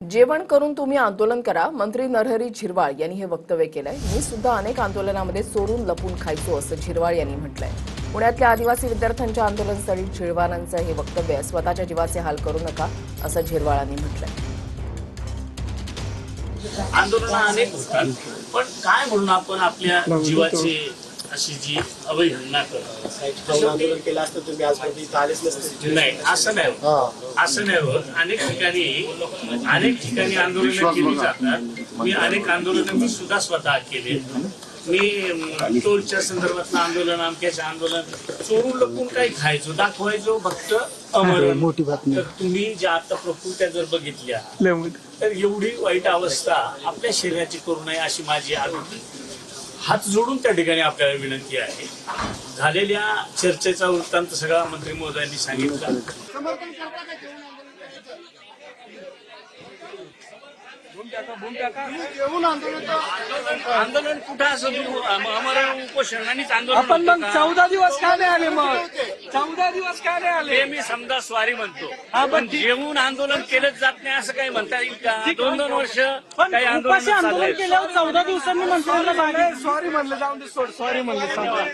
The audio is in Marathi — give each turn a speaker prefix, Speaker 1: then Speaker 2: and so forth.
Speaker 1: जेवण करून तुम्ही आंदोलन करा, मंत्री नरहरी झिरवाळ यांनी हे वक्तव्य केलंय. मी सुद्धा अनेक आंदोलनामध्ये चोरून लपून खायचो असं झिरवाळ यांनी म्हटलंय. पुण्यातल्या आदिवासी विद्यार्थ्यांच्या आंदोलनस्थळी झिरवाळांचं हे वक्तव्य आहे. स्वतःच्या जीवाचे हाल करू नका असं झिरवाळांनी म्हटलंय.
Speaker 2: आंदोलन अनेक होतात, पण काय म्हणून आपण आपल्या जीवाची अशी जी अवहेलना करतो.
Speaker 3: आंदोलन केलं असतं तुम्ही आजपर्यंत इथं आलेच नसते.
Speaker 2: नाही, असं नाही होत. असं नाही होत. अनेक ठिकाणी आंदोलनं केली जातात. मी अनेक आंदोलनं मी सुद्धा स्वतः केले. मी टोलच्या संदर्भात आंदोलन, अमक्याचे आंदोलन चोरून लपून काही खायचो, दाखवायचो फक्त अमर.
Speaker 3: मोठी बातमी.
Speaker 2: तर तुम्ही ज्या आता प्रकृत्या जर बघितल्या तर एवढी वाईट अवस्था आपल्या शरीराची करू नये अशी माझी आग्रह. हात जोडून त्या ठिकाणी आपल्याला विनंती आहे. झालेल्या चर्चेचा वृत्तांत सगळा मंत्री महोदयांनी सांगितला. आंदोलन कुठं असं आमरण उपोषण आणि
Speaker 4: आपण मग 14 दिवस का नाही आले? मग 14 दिवस का नाही आले?
Speaker 2: ते मी समजा स्वारी म्हणतो, पण जेवून आंदोलन केलंच जात नाही असं काही म्हणता येईल का? 2-2 वर्ष काही
Speaker 4: आंदोलन
Speaker 2: आंदोलन
Speaker 4: केल्यावर 14 दिवसांनी मंत्र्यांना सॉरी म्हणलं, जाऊन दे, सोड, सॉरी म्हणलं.